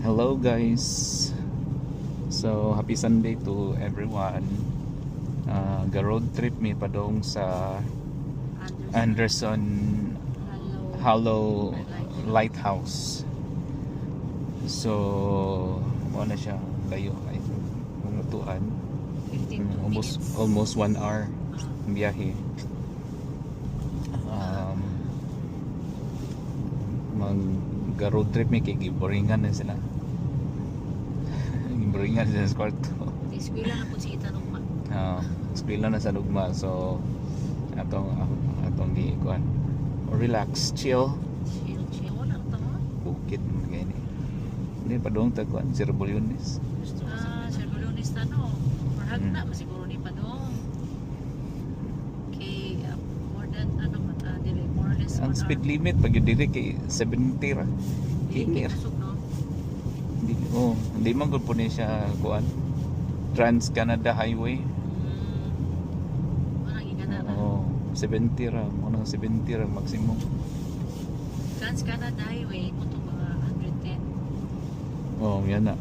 Hello guys. So happy Sunday to everyone. Ga-road trip mi padong sa Anderson Hollow Lighthouse. So mo na siya layo ay mutuan. Almost 1 hour ang biyahe. Mag-road trip mi kay giboringan na sila. Giboringan sila sa kwarto. Eskwela na po si Itanong ma. Eskwela na sa lugma. So atong di kuan. Relax, chill. Chill wala to. Bukit mo gani. Hindi pa doon tagkuan, Cerbulunes. Cerbulunes na no. Marhag na masiguro ni Padong. Okay, more than dili more or less. Ang speed limit pag yun diri kay 70 ra. Hindi kusog no. Hindi man gud po ni siya kuan. Trans Canada Highway. Wala gigana na. 70 ra, mo nang 70 ra maximum. Trans Canada Highway mo to mga 110. Yan na.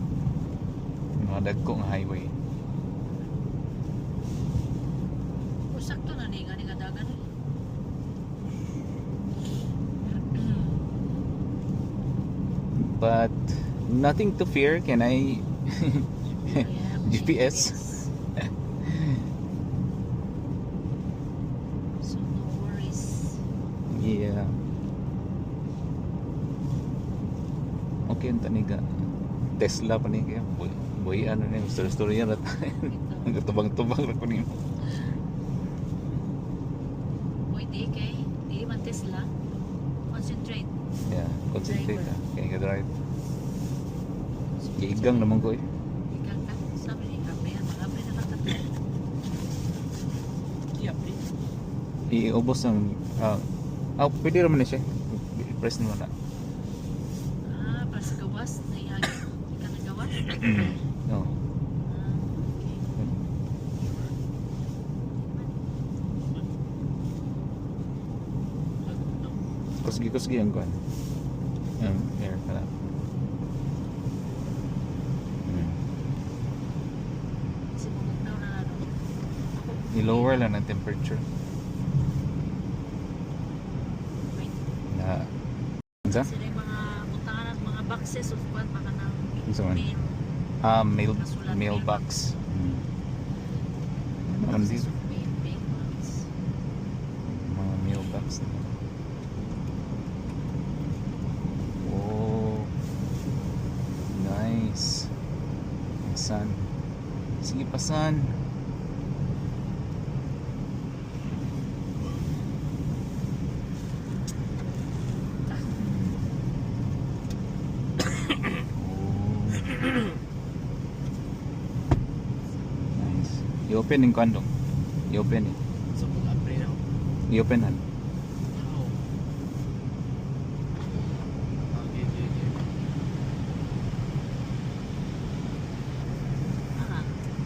Mga dagko nga highway. Sakto na ni gani nga dagan. But nothing to fear. Can I GPS? So no worries. Yeah. Okay, ang taniga. Tesla pa ni kaya. Boy, ano na yung story yan. Nagtubang-tubang na ko niyo. Pwede kay di man Tesla. Concentrate. Yeah, concentrate ka. Kaya ka-drive. Iigang naman ko eh. Ikaw ka. Sabi ni Kapre. Kapre na kakatay. Kapre. Iubos ng... pwede naman na siya. Press naman na. Para sa gawas. Naihagin. Ikaw na gawas. No. Kusgi ang kuan. Here pala. Simunod daw na ano. I-lower lang ang temperature. Wait. Na. Ansa? Sila yung mga butangan at mga boxes of what baka na Ansa man? mail. Mailbox. Ano dito? Mailbox. Mga mailbox. Oh. Nice. Sun. Sige pa, sun. Nice. I-open yung kandong. I-open eh. So, mag-upgrade ako. I-open han. Okay.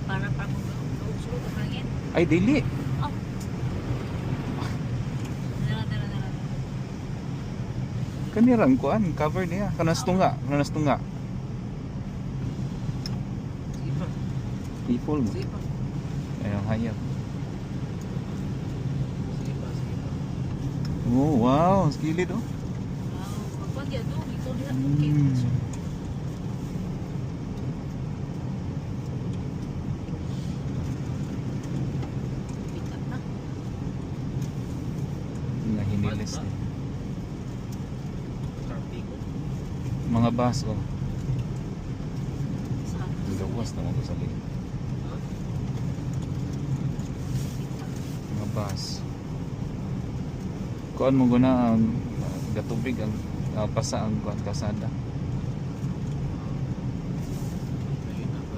Para mo sulod ang hangin. Ay, dili. Oh. Dala. Kanirang kuan, cover niya. Kanas tunga. Sige pa. People mo. Sige pa. Ayun, hayop. Sige pa. Oh, wow. Skilid oh. Wow. Pagpag yan doon. Ikaw nila. Okay. Pick up na. Nga hinilis Bad ba? eh. Carpico. Mga bus oh. Saan? Gawas naman ko sa liit. Ha? Mga bus. Kuan mo guna ang gatubig ang pasa ang kuan kasada. Ayun na ba?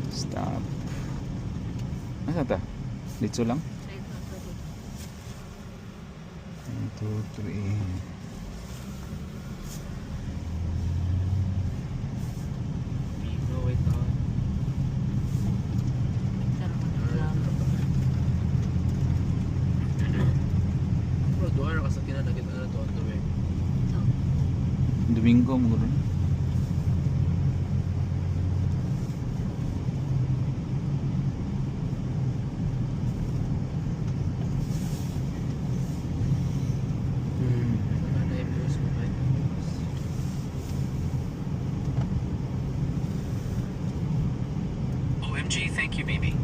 Stop. Asa ta? Dito lang. Right na pwede. 1, 2, 3. No, wait ako. Karoon mo na lang. Bro, duha ra ka sa kinalagit ano to on the way. Ito. Domingo mo gano'n. Wala na yung views mo kahit views. OMG, thank you, baby.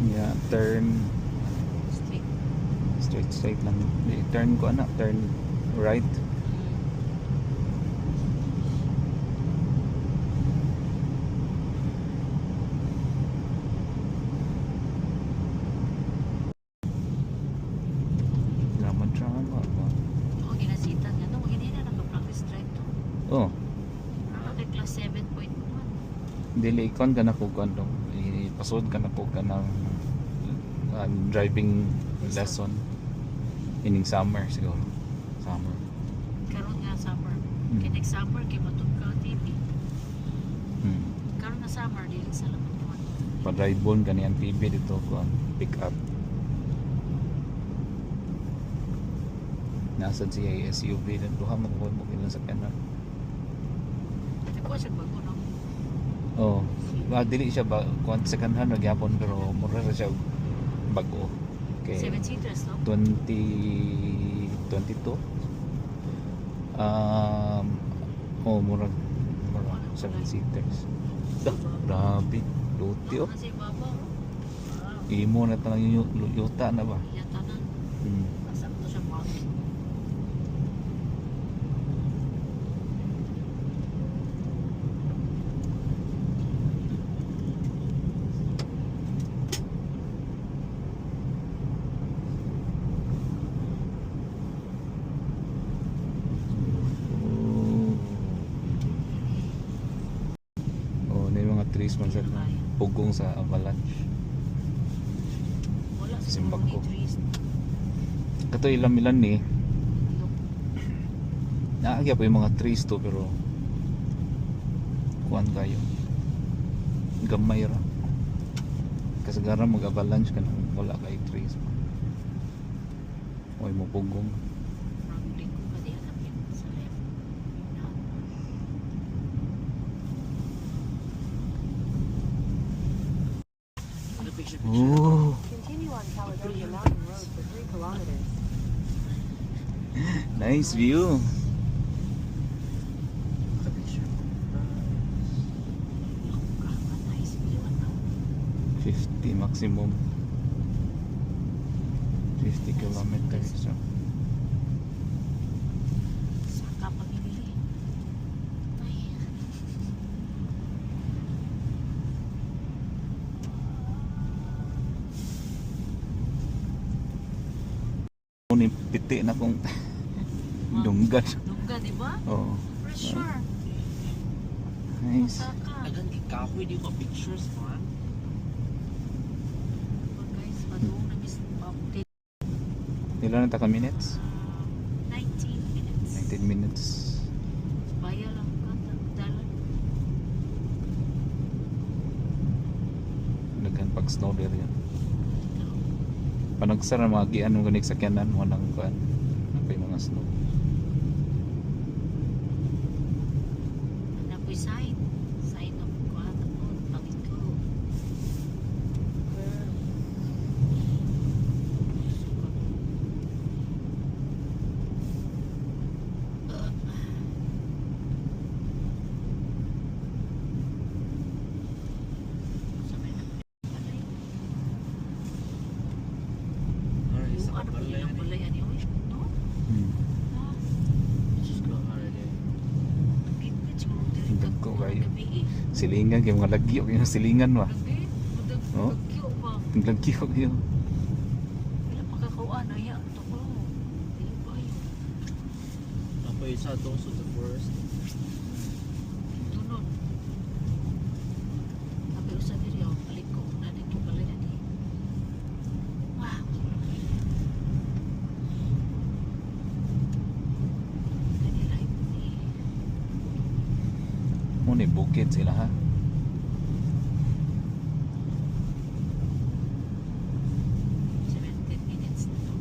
Yeah, turn Straight. straight lang. Di, turn ko anak, turn right. Drama ba? Oo, ginasitan nga. Nung ginina naka-practice drive to. Oh, Kay class 7.1. dili ikon ka na ko kung ipasod ka na ko ka ng driving lesson ining summer siguro. Summer. Karon nga summer. Mm. Kay next summer kay matug ka TV. Hmm. Karon na summer dili sa laman naman. Pa-drive bon kani ang TV dito ko pick up. Nasad siya yung SUV na duha mo ko mo ilang sakyanan. Ate ko siya bago no. Oh, dili siya ba kuan second hand ra gyapon pero mura ra siya og bago. Okay. 7 seaters no. 2022. Mura 7 seaters. Grabe, luti oh. Kasi baba. Imo na tanang yuta na ba? Yata na. Hmm. Sakto siya mo. Oh, na yung mga trees man sa pugong sa avalanche. Wala sa Simbag ko. trees. Kato ilan ni. Naagya po yung mga trees to pero kuan kayo. Gamay ra. Kasagaran mag-avalanche ka nang wala kay trees. Oy mo pugong. Rambling ko pa di alam yun sa left. Ano picture? Oh, Continue on Caledonia Mountain Road for 3 kilometers. nice view. Picture. Nice view ano. 50 maximum. 50 kilometers. So. Saka pamimili. Ay. Ni piti na kong dunggan. Dungga, di ba? Oh, Pressure. nice. Saka. Agan di kahoy di ko pictures man. Guys, maduong na miss update. Ilan na ta ka minutes? 19 minutes. 19 minutes. Baya lang ka. Dalan. Naghan pag snow there yan. Panagsara mga gian mo ganig sakyanan mo nang kuan. Napay mga snow. Napoy sign. Sign of kuha na po. Bakit ko? Sabi na. Balay. Ay, Yung sa ano ba balay yun? Ang balay ani? Uy, no? Hmm. Ah, Just go hard eh. gitgit siguro dili ka Dagko ko kayo. gabi eh. Silingan kay mga lagyo kay silingan wa. Gabi? Oh. Magkyo ba? Ang lagyo kayo. Wala pagkakauan. Ay, ito ko. Dili ba yun? Ako isa itong sa the forest. Tunod. Sabi ko sa diri, oh, balik ko. Na dito balay ani. Wow. Kanila ni Mo ni bukid sila ha. 17 minutes na to.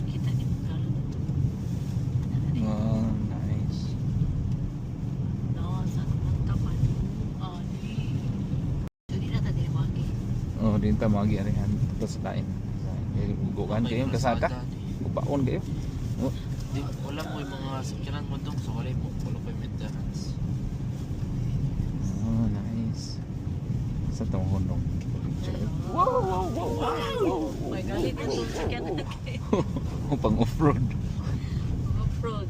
Kita ni Magalo na to. din ta magi arihan tapos lain. Gugan kayo kasada. Gubaon kayo. Oh, Di, wala mo yung mga sakyanan mo dong, so wala pa yung maintenance. oh nice. Sa tong hunong. Wow. May galit na itong sakyanan. Oh, pang off-road. Off-road.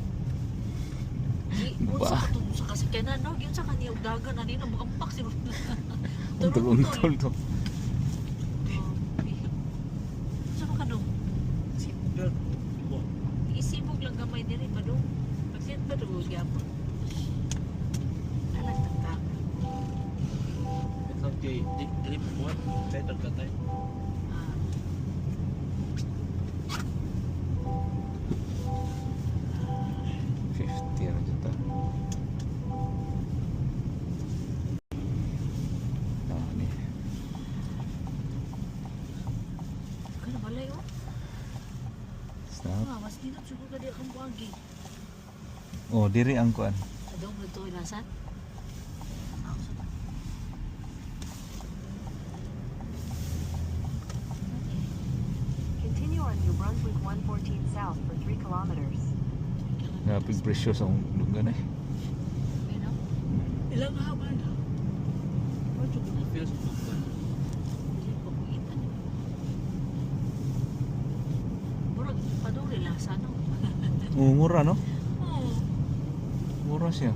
Ba? Unsa itong sa kasakyanan, no? Yun sa kaniyang dagan, ano yun, makampak si Untol-untol to. Sa mga kanong, Seatbelt. Wow. isibog lang gamay din pa doon. Pag-sit pa doon, gyapon. Alam tangka. Ito kay Drip 1, better ka tayo. Ah, 50 ra jud ta. Ah, ni. Kana balay, oh. Stop. Ah, mas dinat siguro ka di akong buwagi. Oh, diri ang kuan. Adong nagto ilasan. Continue on New Brunswick 114 south for 3 kilometers. Napig presyo sa lugar eh. Ano? Ilang haba na? Medyo ko feel sa mga. Hindi ko kuitan. Murag, paduli lang sa ano. Oh, mura no? Oo. Mura siya.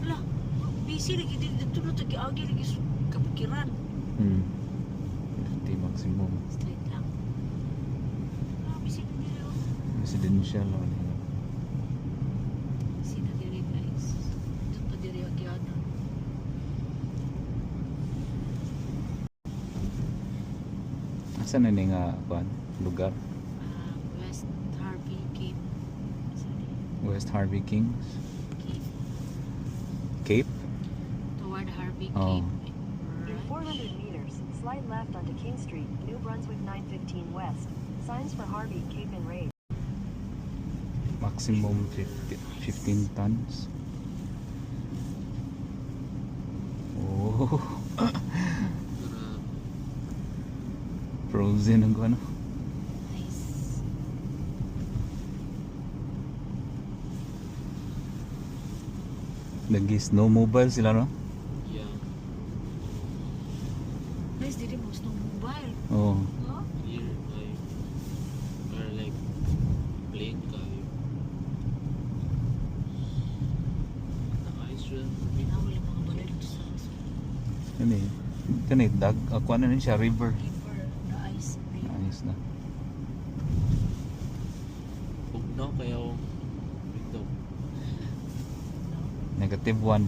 Wala. Busy lagi din dito na tagi-agi lagi sa kapikiran. 50 maximum. Straight lang. Ah, busy na nila. Oh. Residential lang. Busy na nila guys. Dito pa diri agyana. Asa na ni nga kuan lugar? West Harvey Cape. West Harvey Kings. Cape. Cape? Toward Harvey Oh. Cape. In 400 meters, slide left onto King Street, New Brunswick 915 West. Signs for Harvey, Cape and Raid. Maximum 15 tons. Oh. Frozen ang ano. Nice. Nag-snowmobile sila no? Yeah. Nice, dili mo snowmobile. Oh. Huh? Here, or like, plane kayo. Na-ice rin. Nawala yung mga balay dito sa Ano eh. Kani dag ako ano siya river. river na ice river. Ayos na. Bugnaw kayo. Window. -1.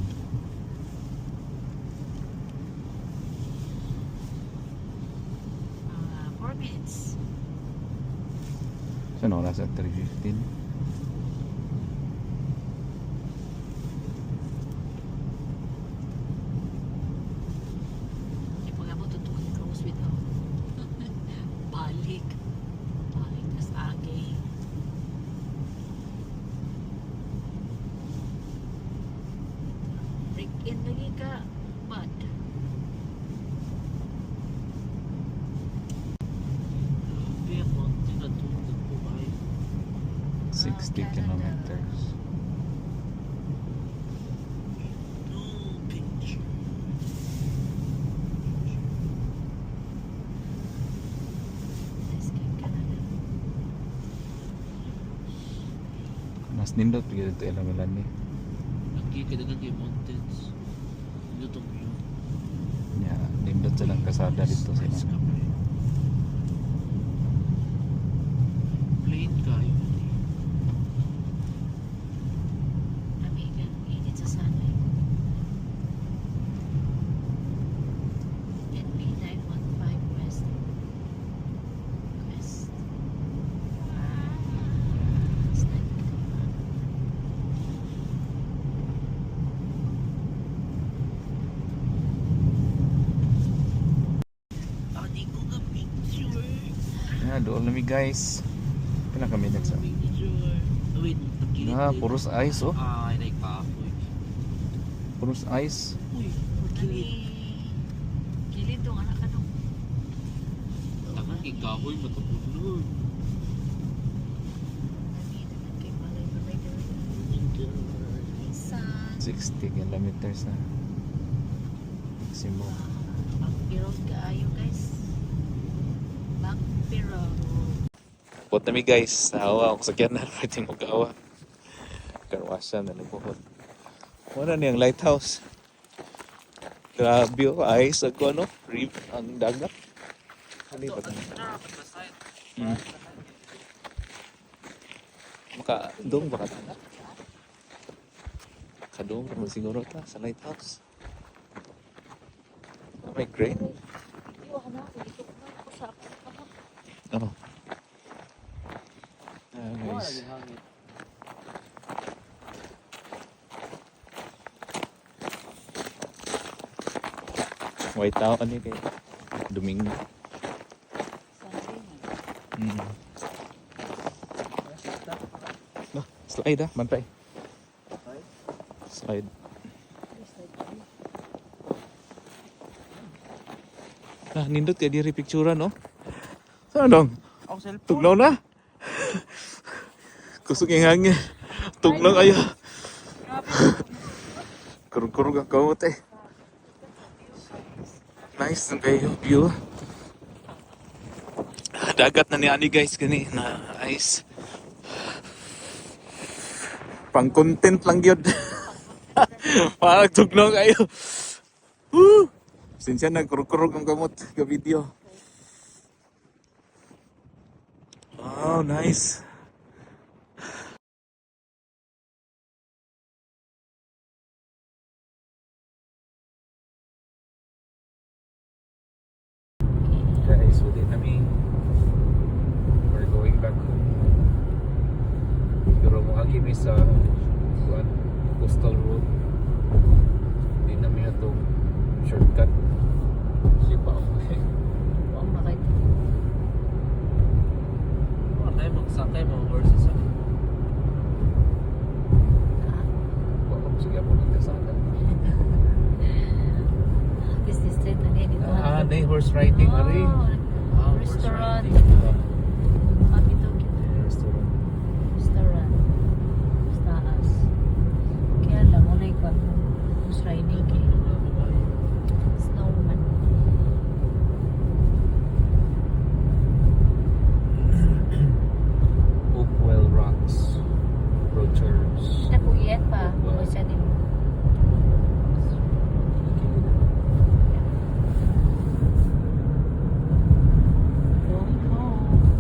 Mga 4 minutes. Saan oras at 3:15? Di pa nga mo tutukan close with ako. Balik. Balik tas agi. Break in lagi ka. Bad. Kaya konti na tulad po kayo. 60 Canada. kilometers. No picture. Nice kay Canada. Mas nindot pagod ito ilamilan ni. Lagi kadagan kay mountains. Ito itong view. Nya nindot silang kasada dito sa Nice mga. ka pa rin. Plane kayo. Amigan, init sa sanay. NB 915 West. West. It's like, Ani ko ka picture. Ya, doon lami guys. Kailan kami nagsa? Picture. Oh, wait, pagkilit. Ah, puros ice oh. Ah, I like pa ako. Puros ice. Uy, pagkilit. Nani, dito, anak ka nung. Tangan ikahoy matapunon. Nandito na kay Malay Rider. Minsan. 60 kilometers na. Maximum. Backpirog kaayo guys. Backpirog. Put na mi guys. Nahawa ako sa kyanan. Pwede mo gawa. Karwasan na nabuhot. Wala niyang lighthouse. Grabe oh. Ayos ako ano. Reef ang dagat. Ano ba ito? Makadong ba ka? Kadong ka mo siguro ta sa lighthouse. Oh my great. Iwan na ako dito. Usapan ka pa. Oh. Ah, guys. White tao ano kay Domingo. Sunday na. Slide ah, mantay. Slide. Ah, nindot kay diri picture no? Anong? Ako cellphone. Tugnaw na. Kusog yung hangin. Tugnaw kayo. Kurug-kurug ang kamot eh. Nice ang kayo view. Dagat na ni Ani guys gani na ice. Pang content lang yun. Parang tugnaw kayo. Woo! Sinsya na kurug-kurug ang kamot ka video. Wow, nice. Guys, ulit kami. We're going back home. Pero mo kami sa coastal road. Hindi namin na itong shortcut. Sipa ako eh. Huwag makita. Wala tayo magsakay mga horses. Wala ko sige ako nagkasakan. Business trip na niya dito. Ah, na horse riding na rin. Ah, horse Restaurant. riding. Kapitog. Restaurant. Restaurant. Taas. Kaya lang, wala ikot. Horse riding eh. Snowman. Hopewell Rocks. Rochers. Nakuyet pa. O siya din. Going home.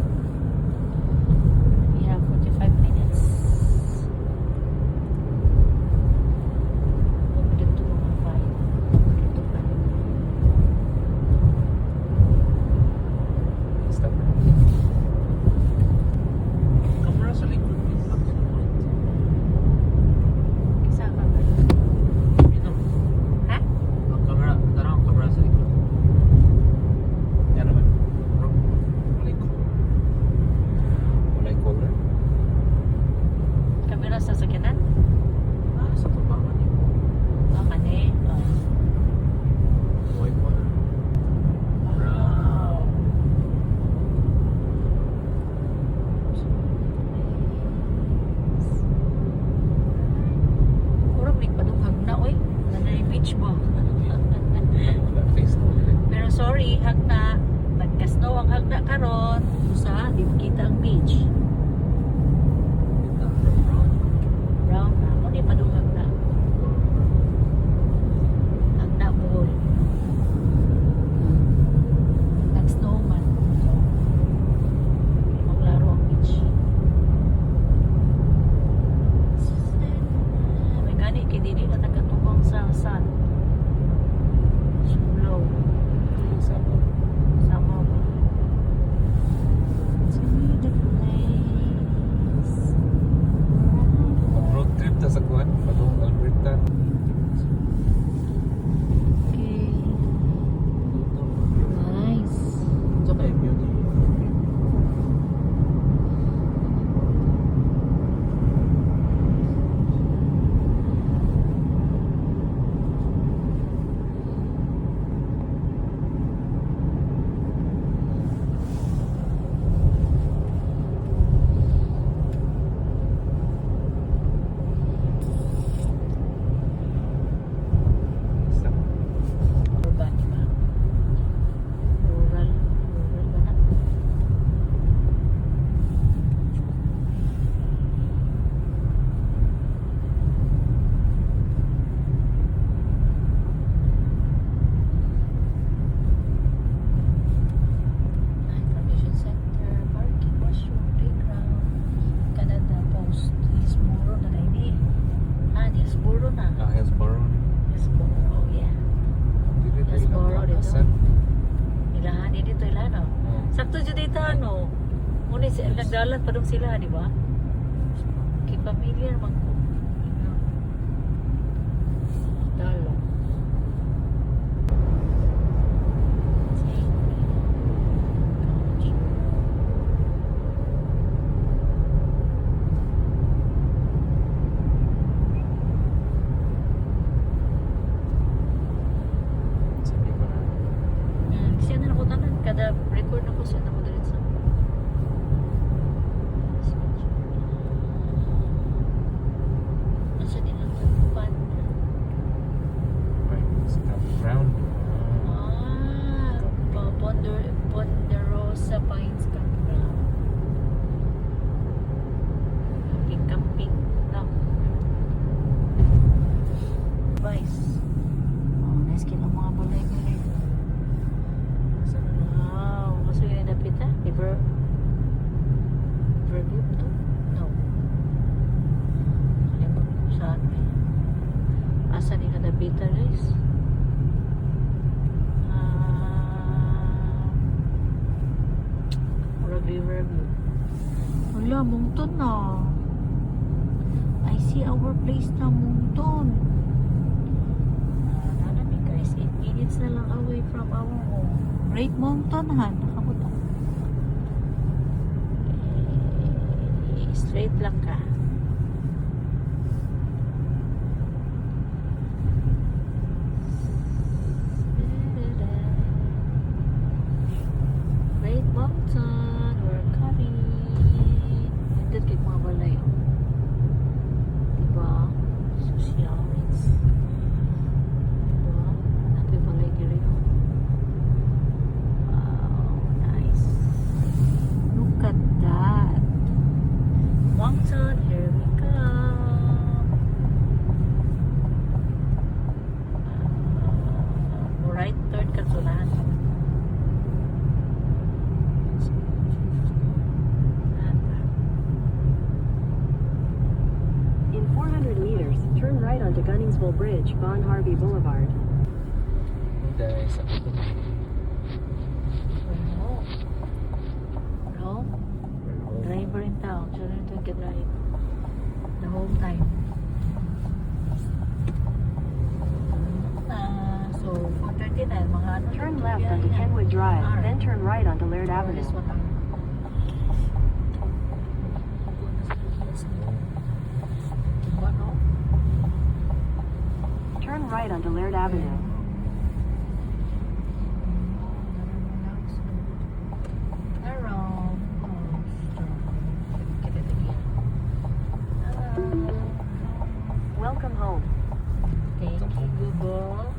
nagdalan pa doon sila, di ba? Kay familiar man ko. Dalo. Sabi ko na. Siya na ako tanan. Kada record ako siya na ako dali sa. Nasa din ang tupan. Right, it's campground. Ponderosa Pines Campground. Camping. No. Vice. Oh, nice kila mga balay-balay. Wow. Kaso yun na pita? Riverview to? No. Kalimot ko saan eh. Asa ni kadapita guys? Riverview. Wala, Mungton na. I see our place na Mungton. Nalami guys, 8 minutes na lang away from our home. Great Mountain ha, nakabuta. Straight lang ka. Great Mountain, we're coming. Nandun kay mga balay. Oh. Diba? Socialites. Diba? Nato yung balay diri. Wow, nice. Look at that. Mountain, here we come. Right turn ka sulahan. In 400 meters, turn right onto Gunningsville Bridge, Von Harvey Boulevard. Dahil sa ito. No. No? Driver in town. So, na ito yung drive. The whole time. So, 4:39, mga ano. Turn left onto Kenwood Drive, then turn right onto Laird Avenue. This one. Diba, no? Turn right onto Laird Avenue. Around. Get it again. Welcome home. Thank you, Google.